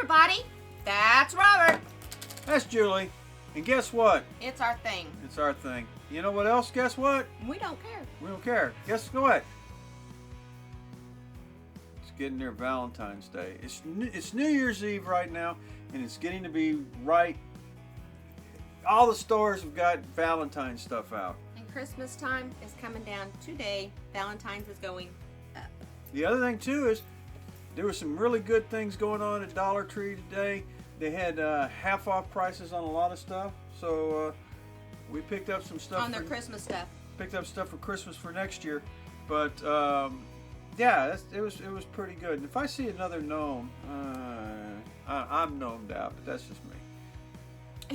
everybody. That's Robert. That's Julie. And guess what? It's our thing. It's our thing. You know what else? Guess what? We don't care. We don't care. Guess what? It's getting near Valentine's Day. It's New Year's Eve right now, and it's getting to be right. All the stores have got Valentine's stuff out. And Christmas time is coming down today. Valentine's is going up. The other thing too is there were some really good things going on at Dollar Tree today. They had half off prices on a lot of stuff, so we picked up some stuff on their Christmas stuff. Picked up stuff for Christmas for next year, but yeah, it was pretty good. And if I see another gnome, I'm gnomed out, but that's just me.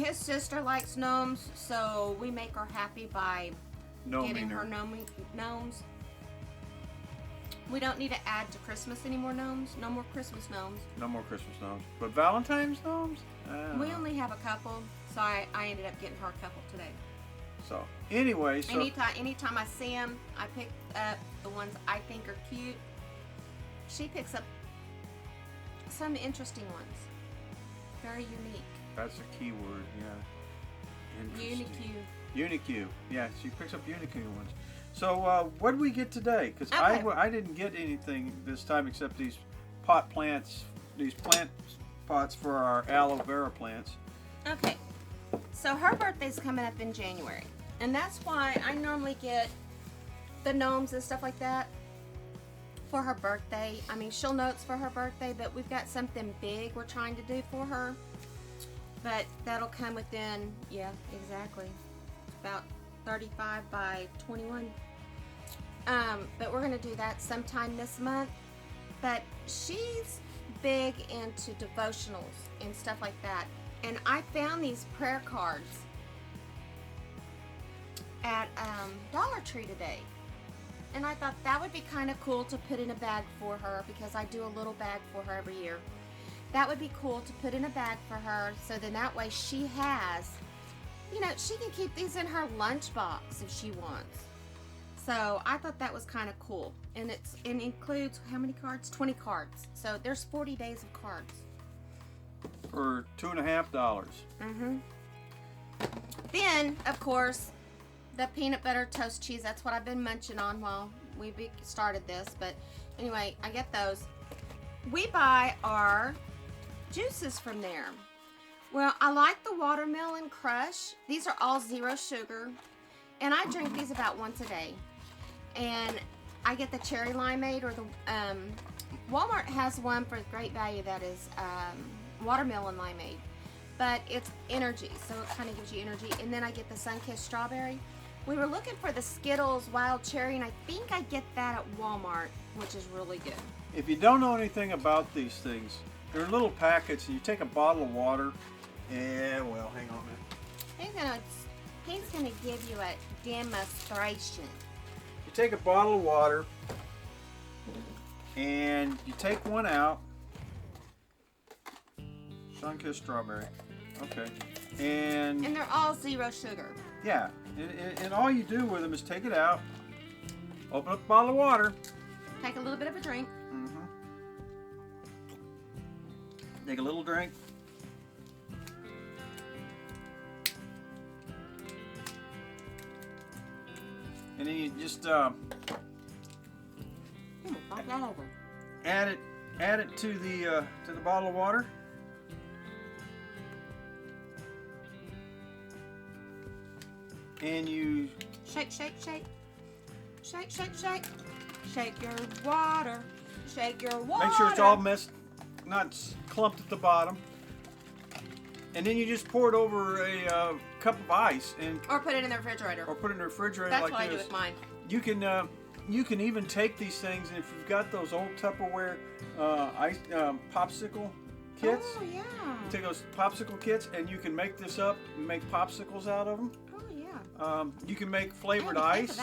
His sister likes gnomes, so we make her happy by getting her gnomes. We don't need to add to Christmas any more gnomes. No more Christmas gnomes. No more Christmas gnomes. But Valentine's gnomes? We only have a couple, so I ended up getting her a couple today. So, anyway. Anytime I see them, I pick up the ones I think are cute. She picks up some interesting ones. Very unique. That's a key word, yeah. Unique. Yeah, she picks up unique ones. So, what did we get today? Because I didn't get anything this time except these pot plants, these plant pots for our aloe vera plants. Okay, so her birthday's coming up in January, and that's why I normally get the gnomes and stuff like that for her birthday. I mean, she'll know it's for her birthday, but we've got something big we're trying to do for her. But that'll come within, yeah, exactly, about 35 by 21. But we're gonna do that sometime this month. But she's big into devotionals and stuff like that. And I found these prayer cards at Dollar Tree today. And I thought that would be kind of cool to put in a bag for her, because I do a little bag for her every year. That would be cool to put in a bag for her, so then that way she has, you know, she can keep these in her lunchbox if she wants. So I thought that was kind of cool. And it includes how many cards? 20 cards. So there's 40 days of cards. For $2.50. Mm-hmm. Then, of course, the peanut butter toast cheese. That's what I've been munching on while we started this. But anyway, I get those. We buy our juices from there. Well, I like the watermelon crush. These are all 0 sugar, and I drink these about once a day. And I get the cherry limeade, or the Walmart has one for great value that is watermelon limeade, but it's energy, so it kind of gives you energy. And then I get the sun-kissed strawberry. We were looking for the Skittles wild cherry, and I think I get that at Walmart, which is really good. If you don't know anything about these things, they're little packets, and you take a bottle of water. Yeah, well, hang on a minute. He's gonna give you a demonstration. You take a bottle of water, and you take one out. Sun-kissed strawberry. Okay. And they're all 0 sugar. Yeah. And all you do with them is take it out, open up a bottle of water. Take a little bit of a drink. Mm-hmm. Take a little drink. And then you just that over. add it to the bottle of water. And you shake. Shake your water. Shake your water. Make sure it's all not clumped at the bottom. And then you just pour it over a cup of ice, or put it in the refrigerator. That's like what this. I do with mine. You can even take these things, and if you've got those old Tupperware ice popsicle kits, oh yeah, you take those popsicle kits, and you can make this up and make popsicles out of them. Oh yeah. You can make flavored ice.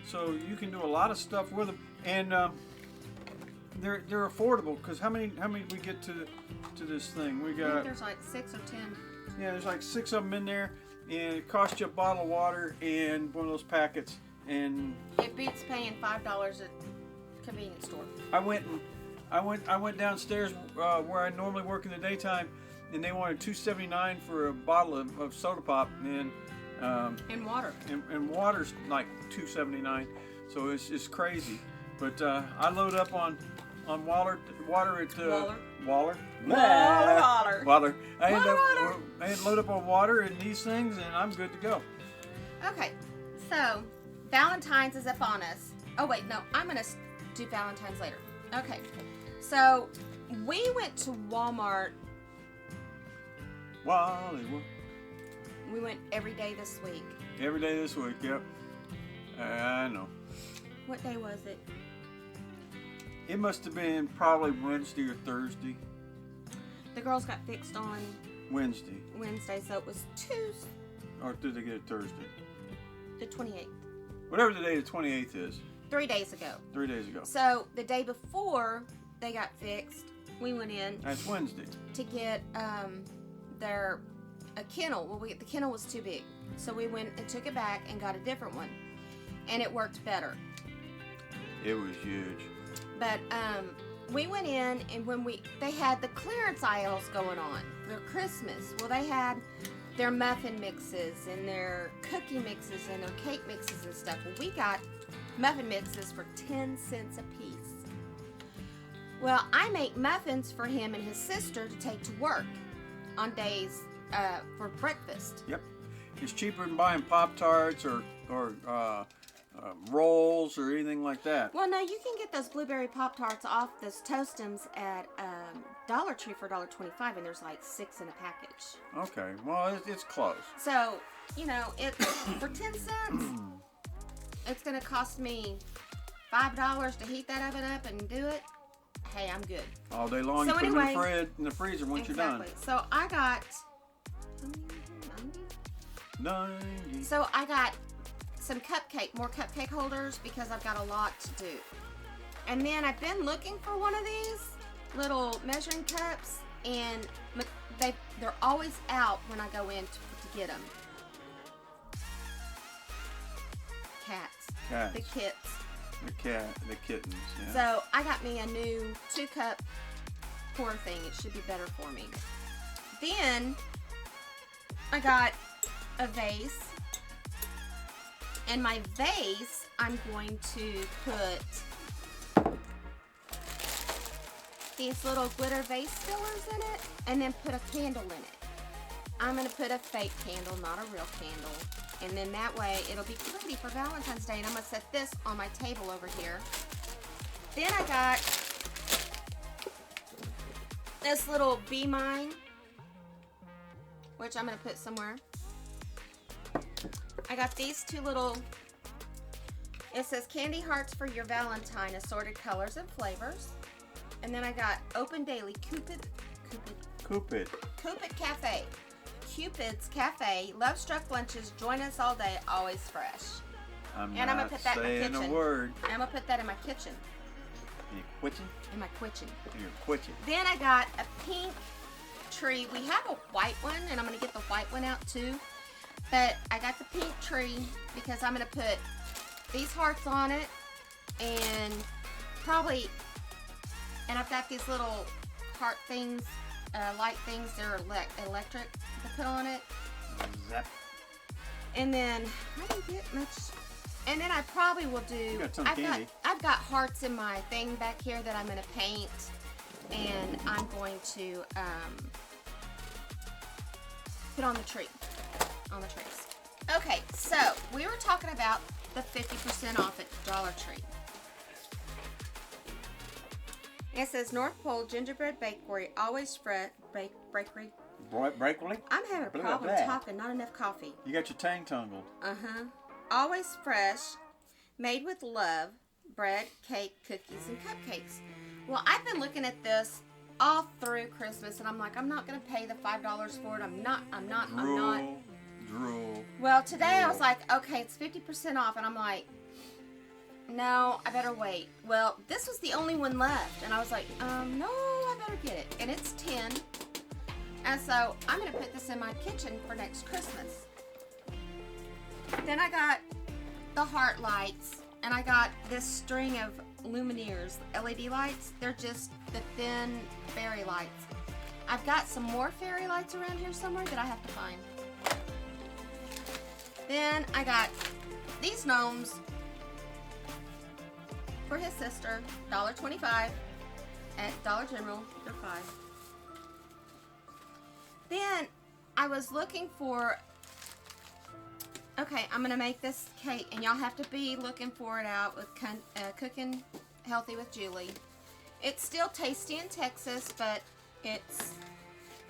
So you can do a lot of stuff with them, and they're affordable, because how many we get to this thing? We got, I think there's like 6 or 10. Yeah, there's like 6 of them in there, and it costs you a bottle of water and one of those packets, and it beats paying $5 at convenience store. I went and I went downstairs where I normally work in the daytime, and they wanted $2.79 for a bottle of soda pop, and water. And water's like $2.79, so it's crazy. But I load up on water at Waller. I load up on water and these things, and I'm good to go. Okay, so Valentine's is up on us. Oh wait, no, I'm gonna do Valentine's later. Okay, so we went to Walmart. We went every day this week. Every day this week, yep. I know. What day was it? It must have been probably Wednesday or Thursday. The girls got fixed on Wednesday, so it was Tuesday. Or did they get it Thursday? The 28th. Whatever the day the 28th is. 3 days ago. 3 days ago. So the day before they got fixed, we went in. That's Wednesday. To get a kennel. Well, the kennel was too big, so we went and took it back and got a different one, and it worked better. It was huge. But we went in, and they had the clearance aisles going on for Christmas. Well, they had their muffin mixes and their cookie mixes and their cake mixes and stuff. Well, we got muffin mixes for 10 cents a piece. Well, I make muffins for him and his sister to take to work on days for breakfast. Yep. It's cheaper than buying Pop-Tarts or rolls or anything like that. Well, no, you can get those blueberry Pop-Tarts off those Toastums at Dollar Tree for $1.25, and there's like 6 in a package. Okay, well, it's close. So, it's for 10 cents, it's going to cost me $5 to heat that oven up and do it. Hey, I'm good. All day long, so you put them in the freezer once you're done. So I got 90. So I got some more cupcake holders because I've got a lot to do. And then I've been looking for one of these little measuring cups, and they're always out when I go in to get them. Cats. The kits. The kittens, yeah. So I got me a new 2-cup pour thing. It should be better for me. Then I got a vase. And my vase, I'm going to put these little glitter vase fillers in it, and then put a candle in it. I'm going to put a fake candle, not a real candle. And then that way, it'll be pretty for Valentine's Day. And I'm going to set this on my table over here. Then I got this little Be Mine, which I'm going to put somewhere. I got these 2 little, it says candy hearts for your Valentine, assorted colors and flavors. And then I got Open Daily Cupid Cafe. Cupid's Cafe, Love Struck Lunches, join us all day, always fresh. I'm gonna put that in my kitchen. A word. I'm gonna put that in my kitchen. In your kitchen? In my kitchen. In your kitchen. Then I got a pink tree. We have a white one, and I'm gonna get the white one out too. But I got the pink tree because I'm gonna put these hearts on it, and I've got these little heart things, light things. They're electric to put on it. Zap. And then I didn't get much. And then I probably will do. You got some candy. I've got hearts in my thing back here that I'm gonna paint, and I'm going to put on the tree. On the trees. Okay, so we were talking about the 50% off at Dollar Tree. It says North Pole Gingerbread Bakery, always fresh. Bakery. Bakery? I'm having a problem talking, not enough coffee. You got your tongue tangled. Uh-huh. Always fresh, made with love, bread, cake, cookies, and cupcakes. Well, I've been looking at this all through Christmas, and I'm like, I'm not going to pay the $5 for it. I'm not. Drool. Well, today I was like, okay, it's 50% off, and I'm like, no, I better wait. Well, this was the only one left, and I was like, no, I better get it. And it's 10. And so I'm going to put this in my kitchen for next Christmas. Then I got the heart lights, and I got this string of Lumineers LED lights. They're just the thin fairy lights. I've got some more fairy lights around here somewhere that I have to find. Then I got these gnomes for his sister, $1.25 at Dollar General. They're $5. Then I was looking for, okay, I'm gonna make this cake, and y'all have to be looking for it out with Cooking Healthy with Julie. It's still Tasty in Texas, but it's,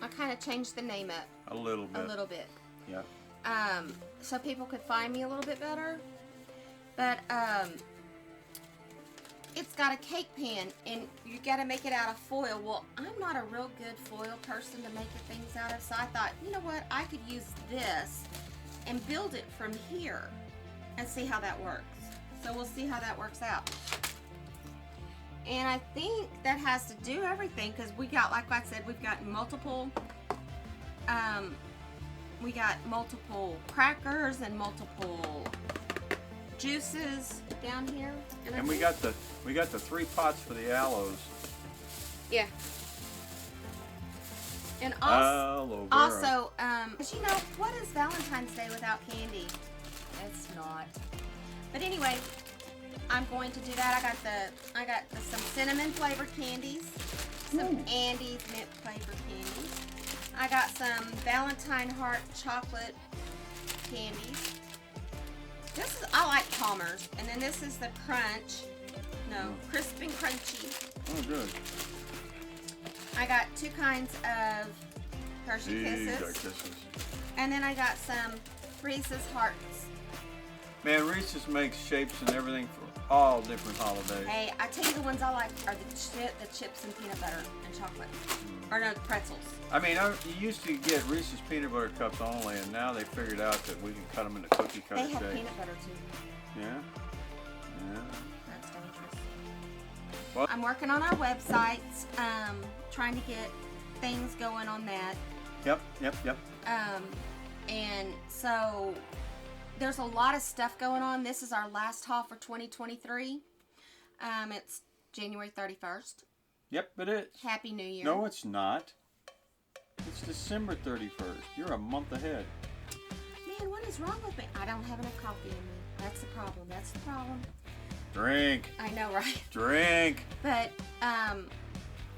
I kind of changed the name up a little bit. A little bit. Yeah. So people could find me a little bit better. But it's got a cake pan, and you got to make it out of foil. Well, I'm not a real good foil person to make things out of, so I thought, you know what, I could use this and build it from here and see how that works. So we'll see how that works out. And I think that has to do everything, because we got, like I said, we've got multiple crackers and multiple juices down here. And we got the 3 pots for the aloes. Yeah. And also, but you know, what is Valentine's Day without candy? It's not. But anyway, I'm going to do that. I got some cinnamon flavored candies, some Andes mint flavored candies. I got some Valentine Heart chocolate candies. This is, I like Palmer's, and then this is the Crunch. No, Crisp and Crunchy. Oh, good. I got 2 kinds of Hershey Kisses. And then I got some Reese's Hearts. Man, Reese's makes shapes and everything for all different holidays. Hey, I tell you, the ones I like are the chips and peanut butter and chocolate. Or no, pretzels. I mean, you used to get Reese's peanut butter cups only, and now they figured out that we can cut them into cookie cutter They have shape. peanut butter too. Yeah? Yeah. That's dangerous. Well, I'm working on our websites, trying to get things going on that. Yep. And so there's a lot of stuff going on. This is our last haul for 2023. It's January 31st. Yep, it is. Happy New Year. No, it's not. It's December 31st. You're a month ahead. Man, what is wrong with me? I don't have enough coffee in me. That's the problem. Drink. I know, right? Drink. But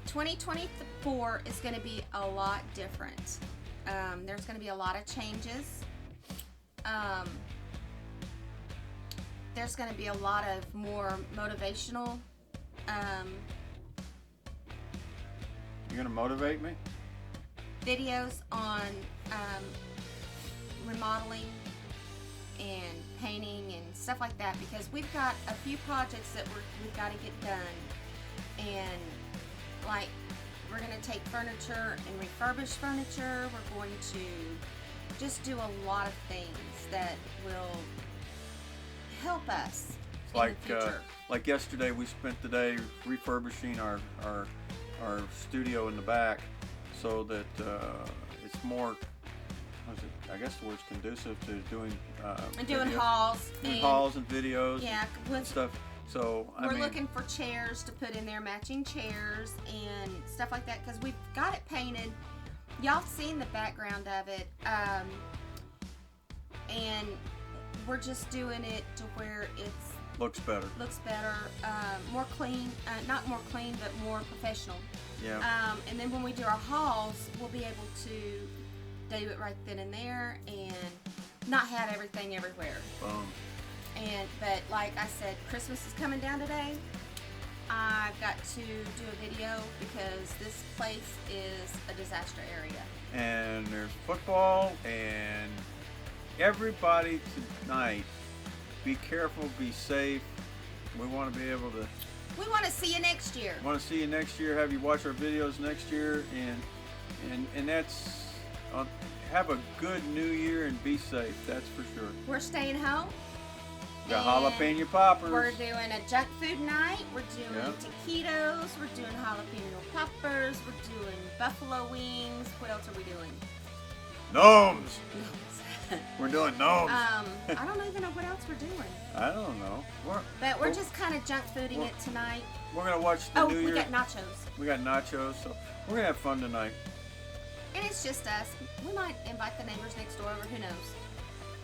2024 is going to be a lot different. There's going to be a lot of changes. There's going to be a lot of more motivational. You're going to motivate me? Videos on remodeling and painting and stuff like that, because we've got a few projects that we've got to get done. And like, we're going to take furniture and refurbish furniture. We're going to just do a lot of things that will help us in the future. Like yesterday, we spent the day refurbishing our studio in the back, so that it's more, I guess the word's conducive to doing and doing hauls and videos, yeah, and stuff. So we're looking for chairs to put in there, matching chairs and stuff like that, because we've got it painted. Y'all seen the background of it, and we're just doing it to where it's looks better, more clean, not more clean, but more professional. Yeah. And then when we do our hauls, we'll be able to do it right then and there, and not have everything everywhere. But like I said, Christmas is coming down today. I've got to do a video because this place is a disaster area. And there's football, and everybody tonight, be careful, be safe. We want to be able to. We want to see you next year. Want to see you next year. Have you watch our videos next year, and that's have a good New Year and be safe. That's for sure. We're staying home. Got jalapeno poppers. We're doing a junk food night. We're doing taquitos. We're doing jalapeno poppers. We're doing buffalo wings. What else are we doing? Gnomes. We're doing gnomes. I don't even know what else we're doing. I don't know. We're just kind of junk fooding it tonight. We're gonna watch the New Year. We got nachos. We got nachos, so we're gonna have fun tonight. And it's just us. We might invite the neighbors next door over. Who knows?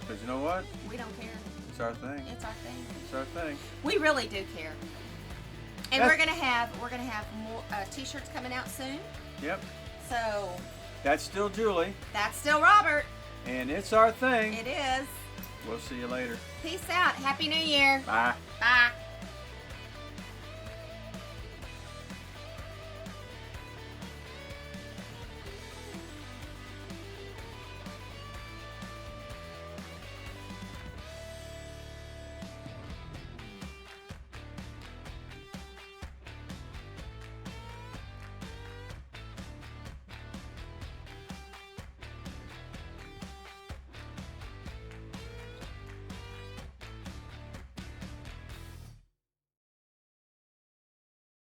Because you know what? We don't care. It's our thing. It's our thing. It's our thing. We really do care. And we're gonna have more t-shirts coming out soon. Yep. So. That's still Julie. That's still Robert. And it's our thing. It is. We'll see you later. Peace out. Happy New Year. Bye. Bye.